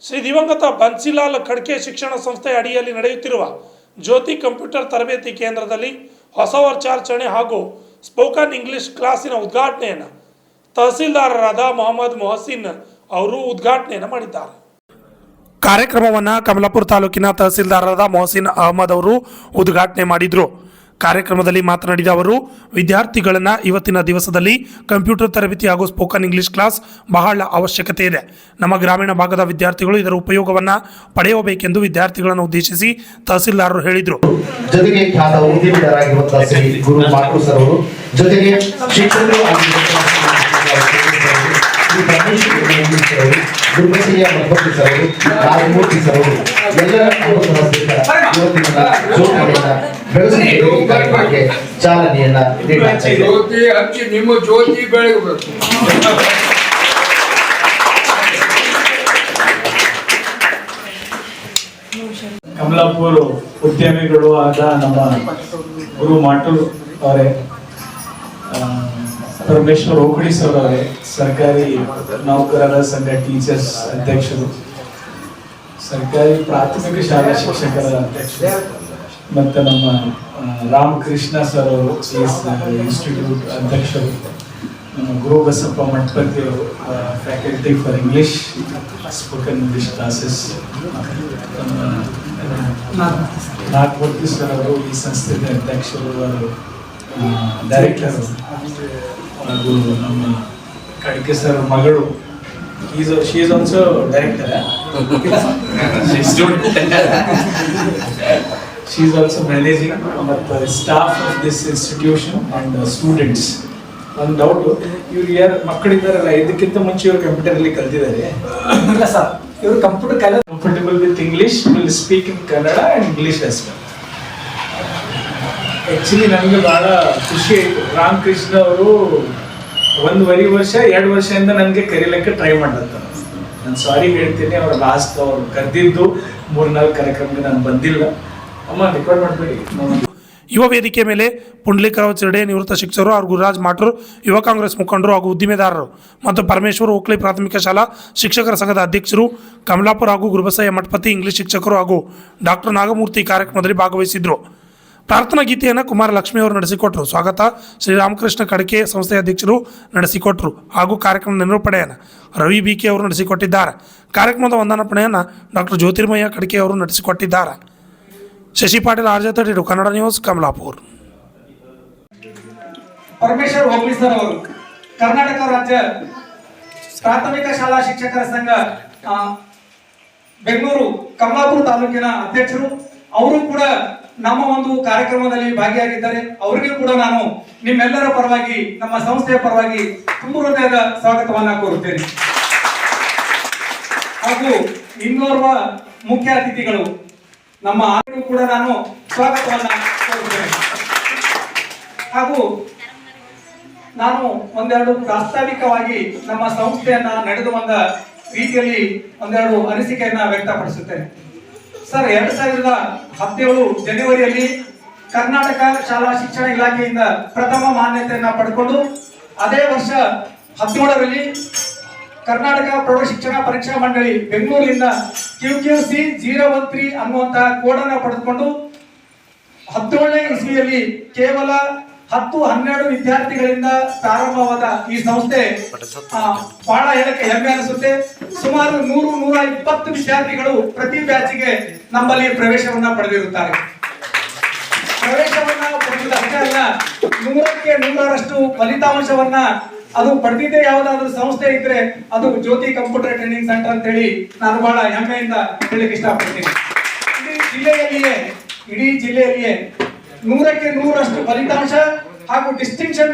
ಶ್ರೀ ದಿವಂಗತ ಬನ್ಸಿಲಾಲ್ ಖಡ್ಕೆ ಶಿಕ್ಷಣ ಸಂಸ್ಥೆ ಅಡಿಯಲ್ಲಿ ನಡೆಯುತ್ತಿರುವ ಜ್ಯೋತಿ ಕಂಪ್ಯೂಟರ್ ತರಬೇತಿ ಕೇಂದ್ರದಲ್ಲಿ ಹೊಸ ವರ್ಷಾಚರಣೆ ಹಾಗೂ ಸ್ಪೋಕನ್ ಇಂಗ್ಲಿಷ್ ಕ್ಲಾಸಿನ ಉದ್ಘಾಟನೆಯನ್ನು ತಹಸೀಲ್ದಾರರಾದ ಮೊಹಮ್ಮದ್ ಮೊಹಸಿನ್ ಅವರು ಉದ್ಘಾಟನೆಯನ್ನು ಮಾಡಿದ್ದಾರೆ. ಕಾರ್ಯಕ್ರಮವನ್ನು ಕಮಲಾಪುರ ತಾಲೂಕಿನ ತಹಸೀಲ್ದಾರರಾದ ಮೊಹಸಿನ್ ಅಹಮದ್ ಅವರು ಉದ್ಘಾಟನೆ ಮಾಡಿದರು. ಕಾರ್ಯಕ್ರಮದಲ್ಲಿ ಮಾತನಾಡಿದ ಅವರು, ವಿದ್ಯಾರ್ಥಿಗಳನ್ನು ಇವತ್ತಿನ ದಿವಸದಲ್ಲಿ ಕಂಪ್ಯೂಟರ್ ತರಬೇತಿ ಹಾಗೂ ಸ್ಪೋಕನ್ ಇಂಗ್ಲಿಷ್ ಕ್ಲಾಸ್ ಬಹಳ ಅವಶ್ಯಕತೆ ಇದೆ. ನಮ್ಮ ಗ್ರಾಮೀಣ ಭಾಗದ ವಿದ್ಯಾರ್ಥಿಗಳು ಇದರ ಉಪಯೋಗವನ್ನು ಪಡೆಯಬೇಕೆಂದು ವಿದ್ಯಾರ್ಥಿಗಳನ್ನು ಉದ್ದೇಶಿಸಿ ತಹಸೀಲ್ದಾರರು ಹೇಳಿದರು. ಜೊತೆಗೆ ಖ್ಯಾತ ಉದ್ಯಮಿಗಳಾಗಿರುವಂತಹ ಶ್ರೀ ಗುರು ಮಾಟು ಸರ್ ಅವರು, ಜೊತೆಗೆ ಶಿಕ್ಷಕರು ದುರ್ಗಸಿಯ ಮಠಪತಿ ಸರ್ ಅವರು, ರಾಜಮೂರ್ತಿ ಸರ್ ಅವರು ಎಲ್ಲರ ಕಾರ್ಯಕ್ರಮಕ್ಕೆ ಚಾಲನೆಯನ್ನ ನಿಮ್ಮ ಜ್ಯೋತಿ ಬೆಳಗಬೇಕು. ಕಮಲಾಪುರ ಉದ್ಯಮಿಗಳು ಆದ ನಮ್ಮ ಗುರು ಮಾಟೂರ್ ಅವರೇ, ಪರಮೇಶ್ವರ್ ಓಕಡಿ ಸರ್ ಅವರೇ, ಸರ್ಕಾರಿ ನೌಕರರ ಸಂಘ ಟೀಚರ್ಸ್ ಅಧ್ಯಕ್ಷರು, ಸರ್ಕಾರಿ ಪ್ರಾಥಮಿಕ ಶಾಲಾ ಶಿಕ್ಷಕರ ಅಧ್ಯಕ್ಷರು, ಮತ್ತು ನಮ್ಮ ರಾಮಕೃಷ್ಣ ಸರ್ ಅವರು ಇನ್ಸ್ಟಿಟ್ಯೂಟ್ ಅಧ್ಯಕ್ಷರು, ನಮ್ಮ ಗುರು ಬಸಪ್ಪ ಮಠಪತಿ ಅವರು faculty for English spoken English classes, Nagamurthy sir ಅವರು ಈ ಸಂಸ್ಥೆಯ ಅಧ್ಯಕ್ಷರು, ಡೈರೆಕ್ಟರ್, ಹಾಗೂ ನಮ್ಮ ಖಡ್ಕೆ ಸರ್ ಮಗಳು, she is also director. She is also managing the staff of this institution and students. ಒಂದು ಡೌಟ್, ಇವ್ರು ಯಾರು ಮಕ್ಕಳಿದ್ದಾರಲ್ಲ, ಇದಕ್ಕಿಂತ ಮುಂಚೆ ಇವರು ಕಂಪ್ಯೂಟರ್ ಅಲ್ಲಿ ಕಲ್ತಿದ್ದಾರೆ? ಇಲ್ಲ ಸರ್, ಇವರು computer comfortable with English, will speak in Kannada and English as well. Actually ನನಗೆ ಬಹಳ ಖುಷಿ ಆಯಿತು. ರಾಮಕೃಷ್ಣ ಅವರು 1.5 ವರ್ಷ 2 ವರ್ಷದಿಂದ ನನಗೆ ಕರೀಲಿಕ್ಕೆ ಟ್ರೈ ಮಾಡ್ತಾರೆ. ನಾನು ಸಾರಿ ಹೇಳ್ತೀನಿ, ಅವ್ರು ಲಾಸ್ಟ್ ಅವ್ರು ಕರೆದಿದ್ದು 3-4 ಕಾರ್ಯಕ್ರಮಕ್ಕೆ ನಾನು ಬಂದಿಲ್ಲ. ಅಮ್ಮ ರೆಕಾರ್ಡ್ ಮಾಡಬೇಡಿ. ಯುವ ವೇದಿಕೆ ಮೇಲೆ ಪುಂಡ್ಲಿಕರಾವ್ ಚಿರಡೆ, ನಿವೃತ್ತ ಶಿಕ್ಷಕರು ಹಾಗೂ ಗುರುರಾಜ್ ಮಾಟೂರ್, ಯುವ ಕಾಂಗ್ರೆಸ್ ಮುಖಂಡರು ಹಾಗೂ ಉದ್ದಿಮೆದಾರರು ಮತ್ತು ಪರಮೇಶ್ವರ್ ಓಕ್ಲಿ ಪ್ರಾಥಮಿಕ ಶಾಲಾ ಶಿಕ್ಷಕರ ಸಂಘದ ಅಧ್ಯಕ್ಷರು, ಕಮಲಾಪುರ ಹಾಗೂ ಗುರುಬಸಯ್ಯ ಮಠಪತಿ ಇಂಗ್ಲಿಷ್ ಶಿಕ್ಷಕರು ಹಾಗೂ ಡಾಕ್ಟರ್ ನಾಗಮೂರ್ತಿ ಕಾರ್ಯಕ್ರಮದಲ್ಲಿ ಭಾಗವಹಿಸಿದ್ರು. ಪ್ರಾರ್ಥನಾ ಗೀತೆಯನ್ನು ಕುಮಾರ ಲಕ್ಷ್ಮಿ ಅವರು ನಡೆಸಿಕೊಟ್ಟರು. ಸ್ವಾಗತ ಶ್ರೀರಾಮಕೃಷ್ಣ ಖಡ್ಕೆ ಸಂಸ್ಥೆಯ ಅಧ್ಯಕ್ಷರು ನಡೆಸಿಕೊಟ್ಟರು ಹಾಗೂ ಕಾರ್ಯಕ್ರಮ ನಿರೂಪಣೆಯನ್ನು ರವಿ ಬಿ ಕೆ ಅವರು ನಡೆಸಿಕೊಟ್ಟಿದ್ದಾರೆ. ಕಾರ್ಯಕ್ರಮದ ವಂದನಾರ್ಪಣೆಯನ್ನು ಡಾಕ್ಟರ್ ಜ್ಯೋತಿರ್ಮಯ್ಯ ಖಡ್ಕೆ ಅವರು ನಡೆಸಿಕೊಟ್ಟಿದ್ದಾರೆ. Shashi Patil, RJ32 Kannada news, Kamalapur. Parameshwar Okli sir ಅವರು ಕರ್ನಾಟಕ ರಾಜ್ಯ ಪ್ರಾಥಮಿಕ ಶಾಲಾ ಶಿಕ್ಷಕರ ಸಂಘ ಬೆಂಗಳೂರು ಕಮಲಾಪುರ ತಾಲೂಕಿನ ಅಧ್ಯಕ್ಷರು, ಅವರು ಕೂಡ ನಮ್ಮ ಒಂದು ಕಾರ್ಯಕ್ರಮದಲ್ಲಿ ಭಾಗಿಯಾಗಿದ್ದಾರೆ. ಅವರಿಗೂ ಕೂಡ ನಾನು ನಿಮ್ಮೆಲ್ಲರ ಪರವಾಗಿ, ನಮ್ಮ ಸಂಸ್ಥೆಯ ಪರವಾಗಿ ತುಂಬ ಹೃದಯದ ಸ್ವಾಗತವನ್ನ ಕೋರುತ್ತೇನೆ. ಹಾಗೂ ಇನ್ನೋರ್ವ ಮುಖ್ಯ ಅತಿಥಿಗಳು ನಮ್ಮ ಆದರೂ ಕೂಡ ನಾನು ಸ್ವಾಗತವನ್ನ ಕೋರುತ್ತೇನೆ. ಹಾಗೂ ನಾನು ಒಂದೆರಡು ಪ್ರಾಸ್ತಾವಿಕವಾಗಿ ನಮ್ಮ ಸಂಸ್ಥೆಯನ್ನ ನಡೆದು ಬಂದ ರೀತಿಯಲ್ಲಿ ಒಂದೆರಡು ಅನಿಸಿಕೆಯನ್ನ ವ್ಯಕ್ತಪಡಿಸುತ್ತೇನೆ. ಸರ್, 2017 ಜನವರಿಯಲ್ಲಿ ಕರ್ನಾಟಕ ಶಾಲಾ ಶಿಕ್ಷಣ ಇಲಾಖೆಯಿಂದ ಪ್ರಥಮ ಮಾನ್ಯತೆಯನ್ನ ಪಡೆದುಕೊಂಡು, ಅದೇ ವರ್ಷ 17ರಲ್ಲಿ ಕರ್ನಾಟಕ ಪ್ರೌಢ ಶಿಕ್ಷಣ ಪರೀಕ್ಷಾ ಮಂಡಳಿ ಬೆಂಗಳೂರಿನಿಂದ QQC 013 ಅನ್ನುವಂತಹ ಕೋಡನ್ನು ಪಡೆದುಕೊಂಡು 17ನೇ ಇಸ್ವಿಯಲ್ಲಿ ಕೇವಲ 10-12 ವಿದ್ಯಾರ್ಥಿಗಳಿಂದ ಪ್ರಾರಂಭವಾದ ಈ ಸಂಸ್ಥೆ ಬಹಳ ಹೇಳಕ್ಕೆ ಹೆಮ್ಮೆ ಅನಿಸುತ್ತೆ. ಸುಮಾರು 100-120 ವಿದ್ಯಾರ್ಥಿಗಳು ಪ್ರತಿ ಬ್ಯಾಚಿಗೆ ನಮ್ಮಲ್ಲಿ ಪ್ರವೇಶವನ್ನ ಪಡೆದಿರುತ್ತಾರೆ. ಪ್ರವೇಶವನ್ನ ಪಡೆಯುವುದಷ್ಟೇ ಅಲ್ಲ, 100ಕ್ಕೆ 100ರಷ್ಟು ಫಲಿತಾಂಶವನ್ನ ಅದು ಪಡೆದಿದ್ದೇ ಯಾವುದಾದ್ರೂ ಸಂಸ್ಥೆ ಇದ್ರೆ ಅದು ಜ್ಯೋತಿ ಕಂಪ್ಯೂಟರ್ ಟ್ರೈನಿಂಗ್ ಸೆಂಟರ್ ಅಂತ ಹೇಳಿ ನಾನು ಬಹಳ ಹೆಮ್ಮೆಯಿಂದ ಹೇಳಲಿಕ್ಕೆ ಇಷ್ಟಪಡ್ತೀನಿ. ಇಡೀ ಜಿಲ್ಲೆಯಲ್ಲಿಯೇ 100ಕ್ಕೆ 100ರಷ್ಟು ಫಲಿತಾಂಶ ಹಾಗೂ ಡಿಸ್ಟಿಂಕ್ಷನ್